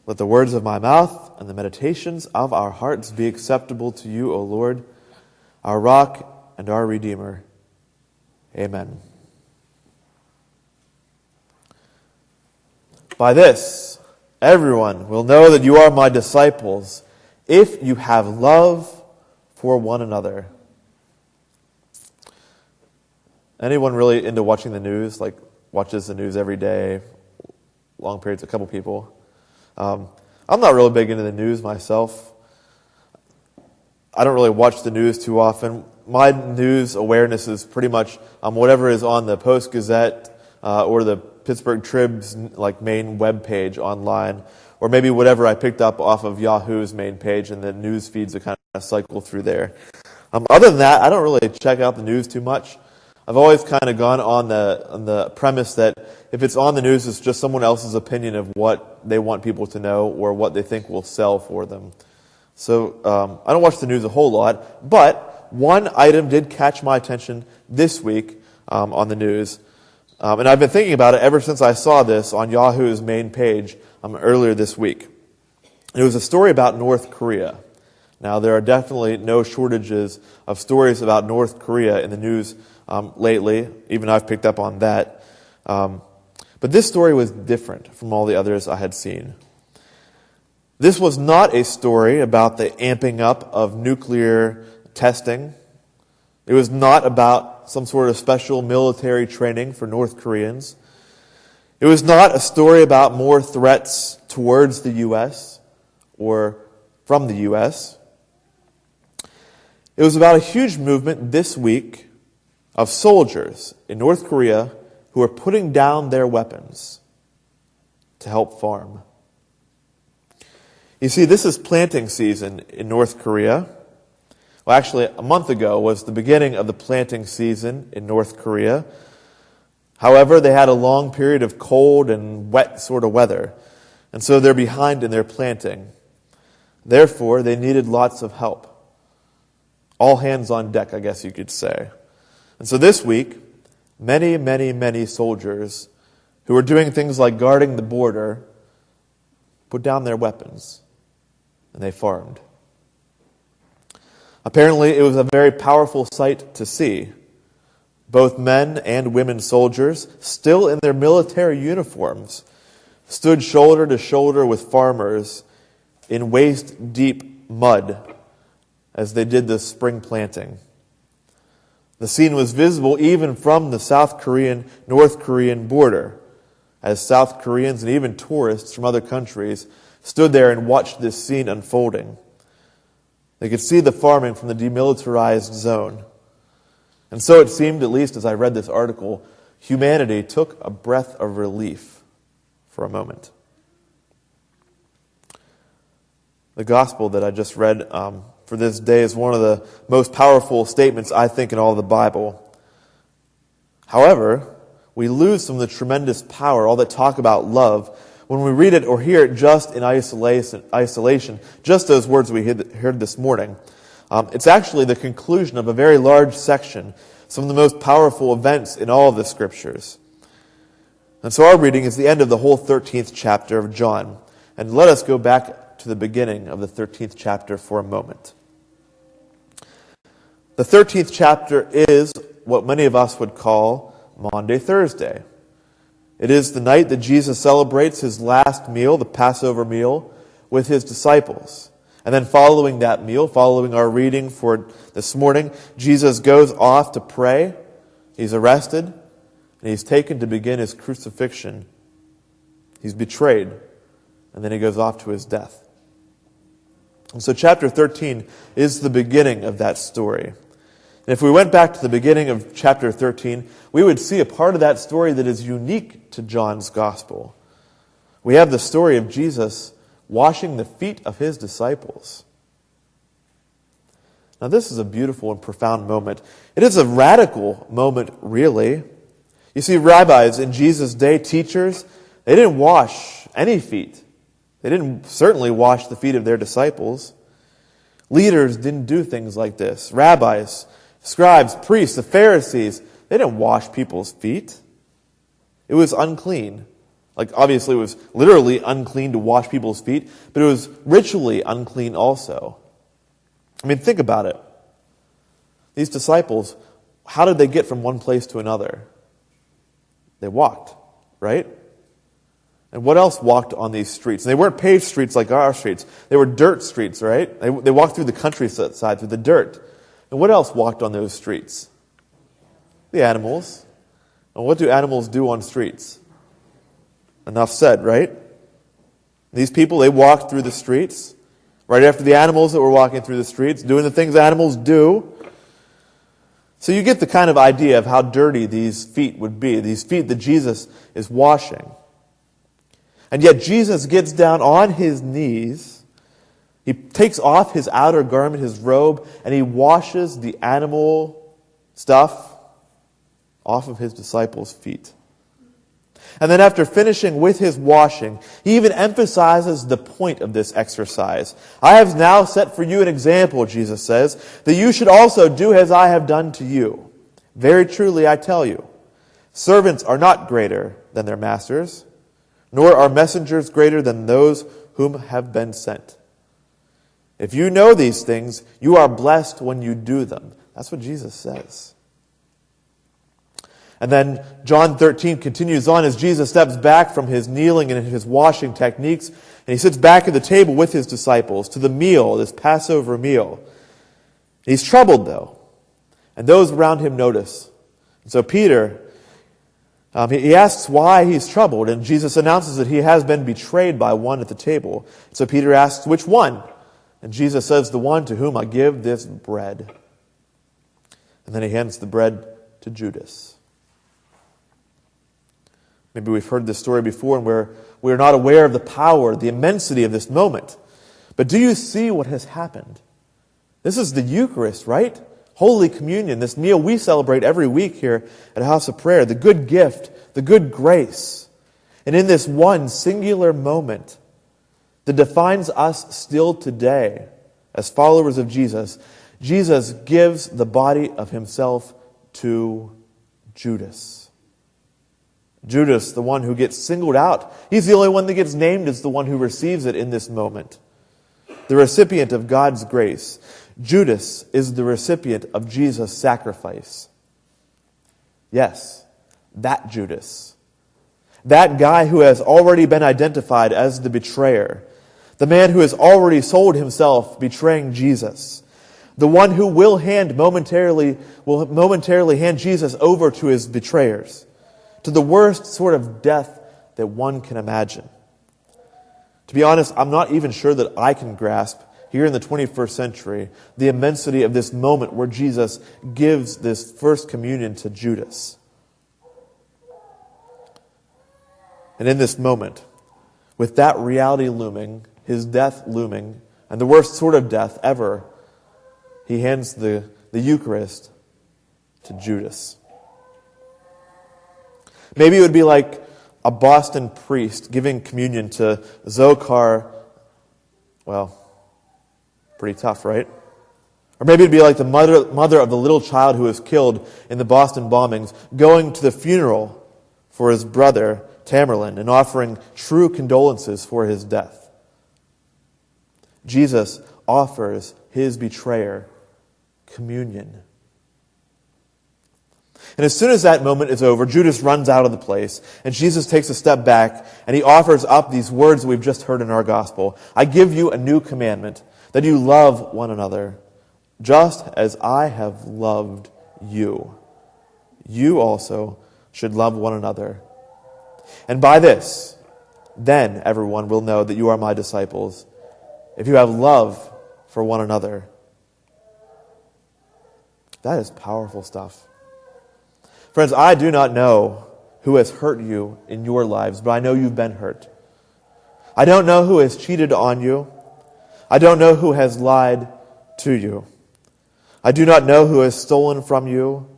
Let the words of my mouth and the meditations of our hearts be acceptable to you, O Lord, our rock and our Redeemer. Amen. By this, everyone will know that you are my disciples, if you have love for one another. Anyone really into watching the news, like watches the news every day, long periods, a couple people? I'm not really big into the news myself. I don't really watch the news too often. My news awareness is pretty much whatever is on the Post-Gazette or the Pittsburgh Trib's main web page online, or maybe whatever I picked up off of Yahoo's main page, and the news feeds that kind of cycle through there. Other than that, I don't really check out the news too much. I've always kind of gone on the premise that if it's on the news, it's just someone else's opinion of what they want people to know or what they think will sell for them. So I don't watch the news a whole lot, but one item did catch my attention this week on the news. And I've been thinking about it ever since I saw this on Yahoo's main page earlier this week. It was a story about North Korea. Now, there are definitely no shortages of stories about North Korea in the news lately. Even I've picked up on that. But this story was different from all the others I had seen. This was not a story about the amping up of nuclear testing. It was not about some sort of special military training for North Koreans. It was not a story about more threats towards the U.S. or from the U.S. It was about a huge movement this week of soldiers in North Korea who are putting down their weapons to help farm. You see, this is planting season in North Korea. Well, actually, a month ago was the beginning of the planting season in North Korea. However, they had a long period of cold and wet sort of weather, and so they're behind in their planting. Therefore, they needed lots of help. All hands on deck, I guess you could say. And so this week, many soldiers who were doing things like guarding the border put down their weapons, and they farmed. Apparently, it was a very powerful sight to see. Both men and women soldiers, still in their military uniforms, stood shoulder to shoulder with farmers in waist-deep mud as they did the spring planting. The scene was visible even from the South Korean-North Korean border, as South Koreans and even tourists from other countries stood there and watched this scene unfolding. They could see the farming from the demilitarized zone. And so it seemed, at least as I read this article, humanity took a breath of relief for a moment. The gospel that I just read for this day is one of the most powerful statements, I think, in all of the Bible. However, we lose some of the tremendous power, all that talk about love, when we read it or hear it just in isolation, just those words we heard this morning. It's actually the conclusion of a very large section, some of the most powerful events in all of the Scriptures. And so our reading is the end of the whole 13th chapter of John. And let us go back to the beginning of the 13th chapter for a moment. The 13th chapter is what many of us would call Maundy Thursday. It is the night that Jesus celebrates his last meal, the Passover meal, with his disciples. And then following that meal, following our reading for this morning, Jesus goes off to pray. He's arrested, and he's taken to begin his crucifixion. He's betrayed, and then he goes off to his death. And so chapter 13 is the beginning of that story. And if we went back to the beginning of chapter 13, we would see a part of that story that is unique to John's gospel. We have the story of Jesus washing the feet of his disciples. Now, this is a beautiful and profound moment. It is a radical moment, really. You see, rabbis in Jesus' day, teachers, they didn't wash any feet. They didn't certainly wash the feet of their disciples. Leaders didn't do things like this. Rabbis, scribes, priests, the Pharisees, they didn't wash people's feet. It was unclean, Like, obviously, it was literally unclean to wash people's feet, but it was ritually unclean also. I mean, think about it. These disciples, how did they get from one place to another? They walked, right? And what else walked on these streets? And they weren't paved streets like our streets. They were dirt streets, right? They walked through the countryside, through the dirt. And what else walked on those streets? The animals. And what do animals do on streets? Enough said, right? These people, they walked through the streets right after the animals that were walking through the streets, doing the things animals do. So you get the kind of idea of how dirty these feet would be, these feet that Jesus is washing. And yet Jesus gets down on his knees, he takes off his outer garment, his robe, and he washes the animal stuff off of his disciples' feet. And then after finishing with his washing, he even emphasizes the point of this exercise. I have now set for you an example, Jesus says, that you should also do as I have done to you. Very truly I tell you, servants are not greater than their masters, nor are messengers greater than those whom have been sent. If you know these things, you are blessed when you do them. That's what Jesus says. And then John 13 continues on as Jesus steps back from his kneeling and his washing techniques, and he sits back at the table with his disciples to the meal, this Passover meal. He's troubled, though, and those around him notice. And so Peter, he asks why he's troubled, and Jesus announces that he has been betrayed by one at the table. So Peter asks, which one? And Jesus says, the one to whom I give this bread. And then he hands the bread to Judas. Maybe we've heard this story before and we're not aware of the power, the immensity of this moment. But do you see what has happened? This is the Eucharist, right? Holy Communion, this meal we celebrate every week here at House of Prayer, the good gift, the good grace. And in this one singular moment that defines us still today as followers of Jesus, Jesus gives the body of himself to Judas. Judas, the one who gets singled out. He's the only one that gets named as the one who receives it in this moment. The recipient of God's grace. Judas is the recipient of Jesus' sacrifice. Yes, that Judas. That guy who has already been identified as the betrayer. The man who has already sold himself betraying Jesus. The one who will momentarily hand Jesus over to his betrayers. To the worst sort of death that one can imagine. To be honest, I'm not even sure that I can grasp, here in the 21st century, the immensity of this moment where Jesus gives this first communion to Judas. And in this moment, with that reality looming, his death looming, and the worst sort of death ever, he hands the Eucharist to Judas. Maybe it would be like a Boston priest giving communion to Zochar. Well, pretty tough, right? Or maybe it'd be like the mother of the little child who was killed in the Boston bombings, going to the funeral for his brother, Tamerlan, and offering true condolences for his death. Jesus offers his betrayer communion. And as soon as that moment is over, Judas runs out of the place, and Jesus takes a step back, and he offers up these words that we've just heard in our gospel. I give you a new commandment, that you love one another, just as I have loved you. You also should love one another. And by this, then everyone will know that you are my disciples, if you have love for one another. That is powerful stuff. Friends, I do not know who has hurt you in your lives, but I know you've been hurt. I don't know who has cheated on you. I don't know who has lied to you. I do not know who has stolen from you.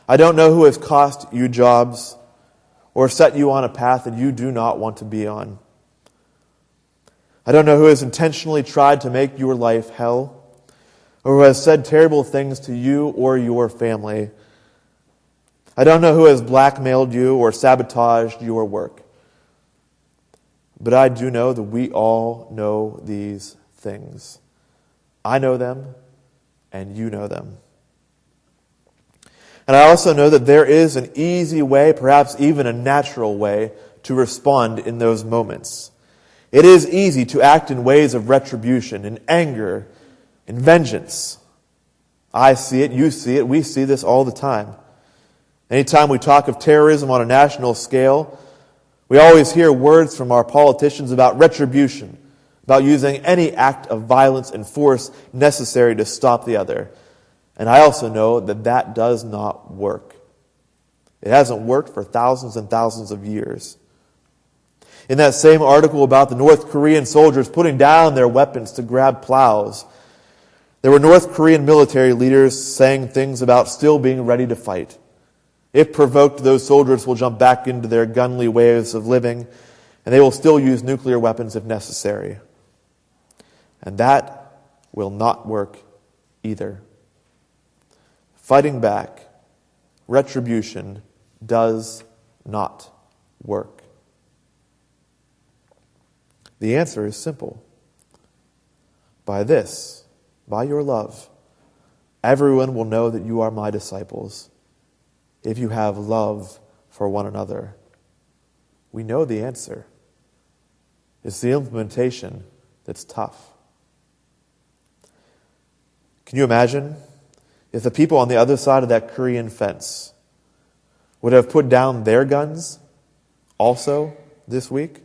I don't know who has cost you jobs or set you on a path that you do not want to be on. I don't know who has intentionally tried to make your life hell or who has said terrible things to you or your family. I don't know who has blackmailed you or sabotaged your work. But I do know that we all know these things. I know them, and you know them. And I also know that there is an easy way, perhaps even a natural way, to respond in those moments. It is easy to act in ways of retribution, in anger, in vengeance. I see it, you see it, we see this all the time. Anytime we talk of terrorism on a national scale, we always hear words from our politicians about retribution, about using any act of violence and force necessary to stop the other. And I also know that that does not work. It hasn't worked for thousands and thousands of years. In that same article about the North Korean soldiers putting down their weapons to grab plows, there were North Korean military leaders saying things about still being ready to fight. If provoked, those soldiers will jump back into their gunly ways of living, and they will still use nuclear weapons if necessary. And that will not work either. Fighting back, retribution, does not work. The answer is simple. By this, by your love, everyone will know that you are my disciples, if you have love for one another. We know the answer. It's the implementation that's tough. Can you imagine if the people on the other side of that Korean fence would have put down their guns also this week?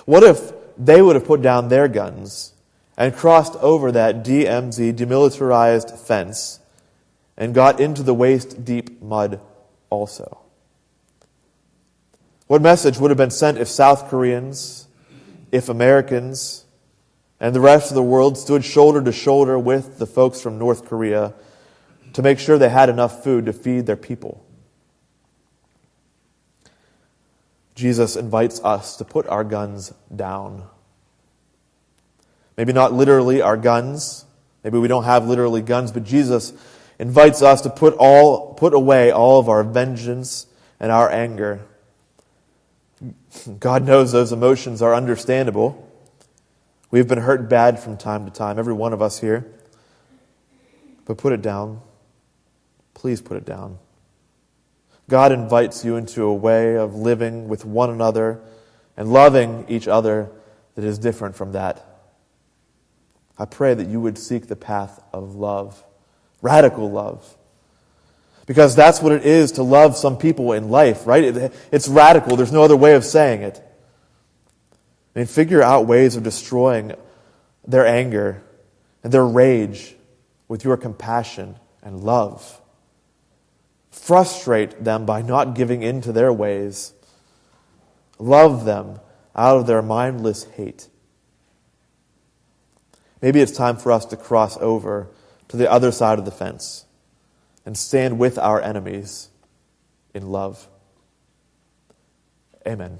What if they would have put down their guns and crossed over that DMZ, demilitarized fence, and got into the waist-deep mud also? What message would have been sent if South Koreans, if Americans, and the rest of the world stood shoulder to shoulder with the folks from North Korea to make sure they had enough food to feed their people? Jesus invites us to put our guns down. Maybe not literally our guns. Maybe we don't have literally guns, but Jesus invites us to put away all of our vengeance and our anger. God knows those emotions are understandable. We've been hurt bad from time to time, every one of us here. But put it down. Please put it down. God invites you into a way of living with one another and loving each other that is different from that. I pray that you would seek the path of love, radical love. Because that's what it is to love some people in life, right? It's radical. There's no other way of saying it. I mean, figure out ways of destroying their anger and their rage with your compassion and love. Frustrate them by not giving in to their ways. Love them out of their mindless hate. Maybe it's time for us to cross over to the other side of the fence and stand with our enemies in love. Amen.